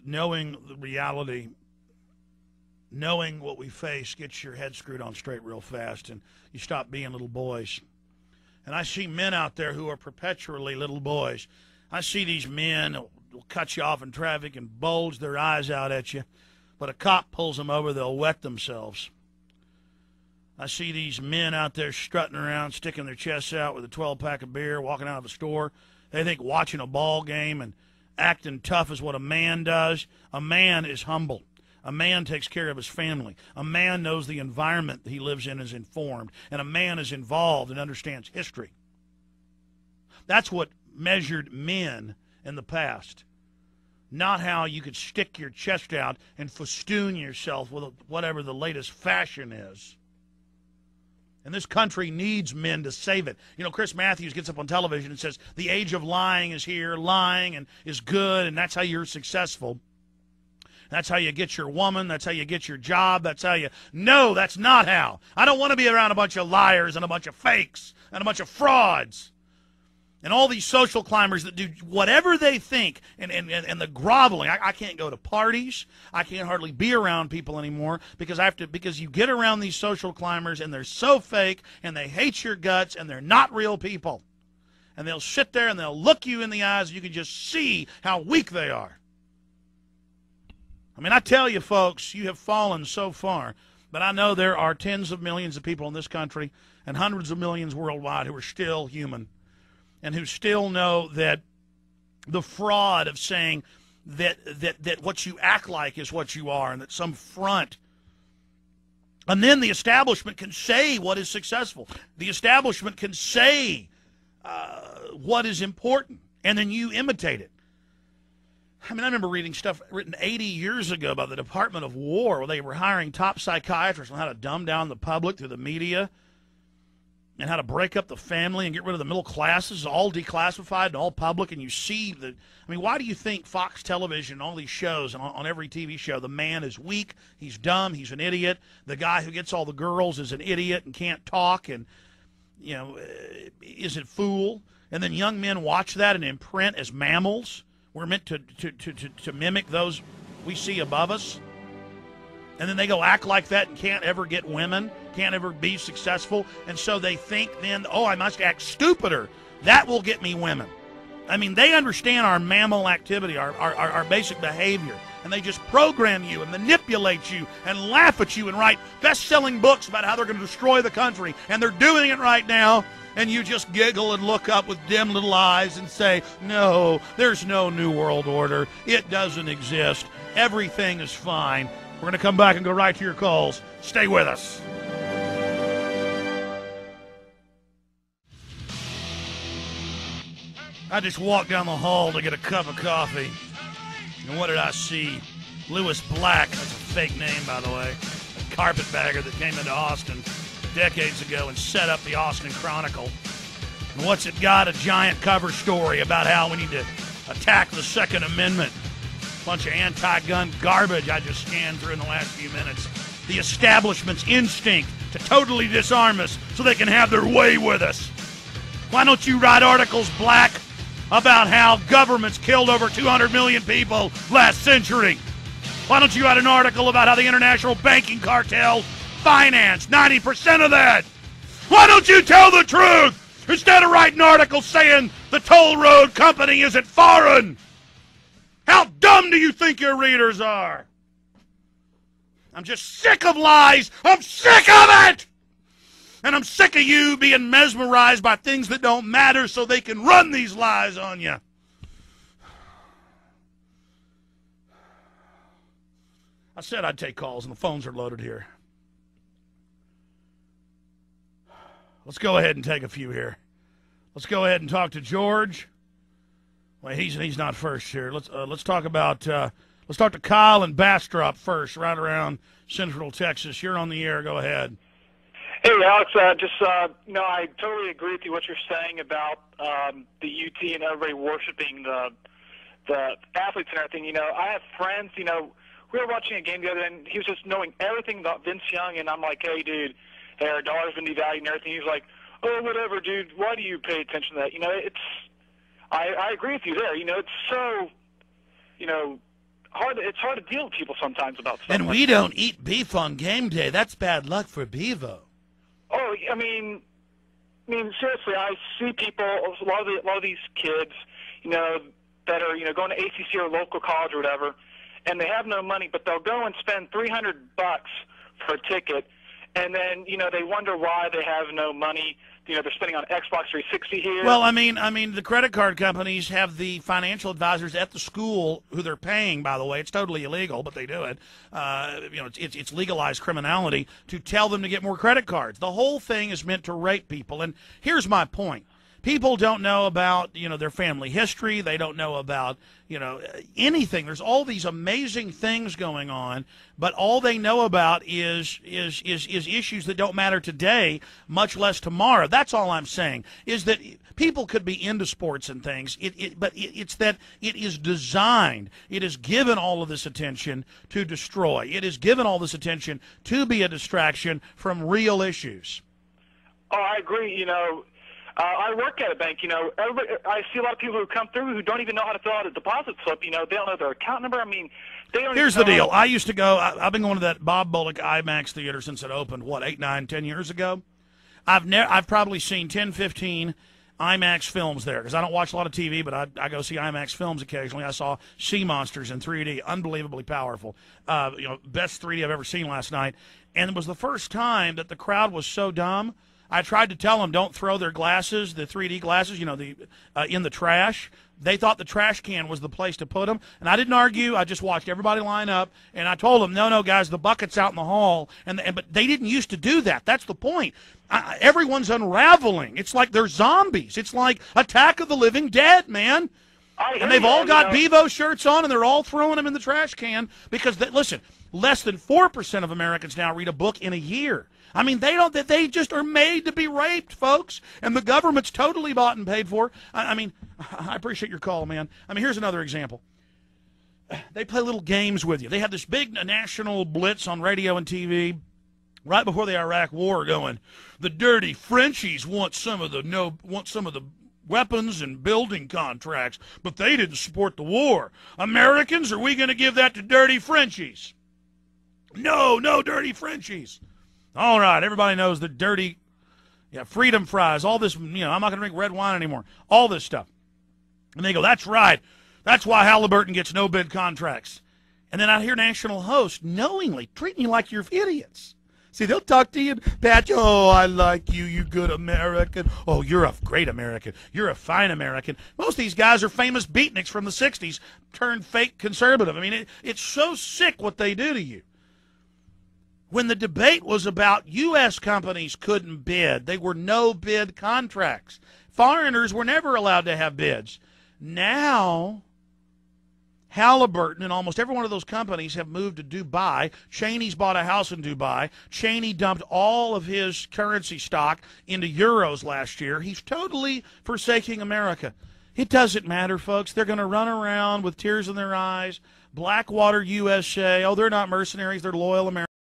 knowing the reality, knowing what we face, gets your head screwed on straight real fast, and you stop being little boys. And I see men out there who are perpetually little boys. I see these men will cut you off in traffic and bulge their eyes out at you, but a cop pulls them over, they'll wet themselves. I see these men out there strutting around, sticking their chests out with a 12-pack of beer, walking out of a store. They think watching a ball game and acting tough is what a man does. A man is humble. A man takes care of his family. A man knows the environment that he lives in is informed. And a man is involved and understands history. That's what measured men in the past. Not how you could stick your chest out and festoon yourself with whatever the latest fashion is. And this country needs men to save it. You know, Chris Matthews gets up on television and says, the age of lying is here, lying and is good, and that's how you're successful. That's how you get your woman, that's how you get your job, that's how you... No, that's not how. I don't want to be around a bunch of liars and a bunch of fakes and a bunch of frauds. And all these social climbers that do whatever they think, and the groveling. I can't go to parties. I can't hardly be around people anymore because you get around these social climbers and they're so fake and they hate your guts and they're not real people. And they'll sit there and they'll look you in the eyes and you can just see how weak they are. I mean, I tell you, folks, you have fallen so far, but I know there are tens of millions of people in this country and hundreds of millions worldwide who are still human. And who still know that the fraud of saying that what you act like is what you are and that some front. And then the establishment can say what is successful. The establishment can say what is important, and then you imitate it. I mean, I remember reading stuff written 80 years ago by the Department of War where they were hiring top psychiatrists on how to dumb down the public through the media, and how to break up the family and get rid of the middle classes, all declassified and all public, and you see the... I mean, why do you think Fox Television, all these shows, and on every TV show, the man is weak, he's dumb, he's an idiot, the guy who gets all the girls is an idiot and can't talk and, you know, is a fool? And then young men watch that and imprint as mammals. We're meant to mimic those we see above us. And then they go act like that and can't ever get women, can't ever be successful. And so they think then, oh, I must act stupider. That will get me women. I mean, they understand our mammal activity, our basic behavior. And they just program you and manipulate you and laugh at you and write best-selling books about how they're going to destroy the country. And they're doing it right now. And you just giggle and look up with dim little eyes and say, no, there's no New World Order. It doesn't exist. Everything is fine. We're going to come back and go right to your calls. Stay with us. I just walked down the hall to get a cup of coffee. And what did I see? Lewis Black, that's a fake name, by the way, a carpetbagger that came into Austin decades ago and set up the Austin Chronicle. And what's it got? A giant cover story about how we need to attack the Second Amendment. Bunch of anti-gun garbage I just scanned through in the last few minutes. The establishment's instinct to totally disarm us so they can have their way with us. Why don't you write articles, Black, about how governments killed over 200 million people last century? Why don't you write an article about how the international banking cartel financed 90% of that? Why don't you tell the truth instead of writing articles saying the toll road company isn't foreign? How dumb do you think your readers are? I'm just sick of lies. I'm sick of it! And I'm sick of you being mesmerized by things that don't matter so they can run these lies on you. I said I'd take calls, and the phones are loaded here. Let's go ahead and take a few here. Let's go ahead and talk to George. Wait, he's not first here. Let's talk about let's talk to Kyle and Bastrop first, right around Central Texas. You're on the air. Go ahead. Hey, Alex. I totally agree with you what you're saying about the UT and everybody worshiping the athletes and everything. You know, I have friends. You know, we were watching a game the other day, and he was just knowing everything about Vince Young, and I'm like, hey, dude, our dollar's been devalued and everything. He's like, oh, whatever, dude. Why do you pay attention to that? You know, I agree with you there. You know, it's so, you know, it's hard to deal with people sometimes about stuff. And like we that. don't eat beef on game day. That's bad luck for Bevo. Oh, I mean, seriously, I see people. A lot of these kids, that are going to ACC or local college or whatever, and they have no money, but they'll go and spend $300 for a ticket, and then they wonder why they have no money. They're spending on Xbox 360 here. Well, I mean, the credit card companies have the financial advisors at the school who they're paying. By the way, it's totally illegal, but they do it. It's legalized criminality to tell them to get more credit cards. The whole thing is meant to rape people. And here's my point. People don't know about, their family history. They don't know about, anything. There's all these amazing things going on, but all they know about is issues that don't matter today, much less tomorrow. That's all I'm saying, is that people could be into sports and things, but it's that it is designed. It is given all of this attention to destroy. It is given all this attention to be a distraction from real issues. Oh, I agree, I work at a bank, I see a lot of people who come through who don't even know how to fill out a deposit slip, they don't know their account number. I mean, they don't Here's even the know deal. I used to go, I've been going to that Bob Bullock IMAX theater since it opened, 8, 9, 10 years ago? I've probably seen 10, 15 IMAX films there, because I don't watch a lot of TV, but I go see IMAX films occasionally. I saw Sea Monsters in 3D, unbelievably powerful. Best 3D I've ever seen last night. And it was the first time that the crowd was so dumb. I tried to tell them don't throw their glasses, the 3D glasses, in the trash. They thought the trash can was the place to put them. And I didn't argue. I just watched everybody line up. And I told them, no, guys, the bucket's out in the hall. But they didn't used to do that. That's the point. Everyone's unraveling. It's like they're zombies. It's like Attack of the Living Dead, man. And they've all got Bevo shirts on, and they're all throwing them in the trash can because, listen, less than 4% of Americans now read a book in a year. I mean, they just are made to be raped, folks, and the government's totally bought and paid for. I appreciate your call, man. Here's another example. They play little games with you. They had this big national blitz on radio and TV right before the Iraq War going, the dirty Frenchies want some of the weapons and building contracts, but they didn't support the war. Americans, are we going to give that to dirty Frenchies? No dirty Frenchies. All right, everybody knows the dirty, freedom fries, all this, I'm not going to drink red wine anymore, all this stuff. And they go, that's right. That's why Halliburton gets no-bid contracts. And then I hear national hosts knowingly treating you like you're idiots. See, they'll talk to you and pat you. Oh, I like you, you good American. Oh, you're a great American. You're a fine American. Most of these guys are famous beatniks from the 60s turned fake conservative. It's so sick what they do to you. When the debate was about U.S. companies couldn't bid, they were no-bid contracts. Foreigners were never allowed to have bids. Now, Halliburton and almost every one of those companies have moved to Dubai. Cheney's bought a house in Dubai. Cheney dumped all of his currency stock into euros last year. He's totally forsaking America. It doesn't matter, folks. They're going to run around with tears in their eyes. Blackwater USA. Oh, they're not mercenaries. They're loyal Americans.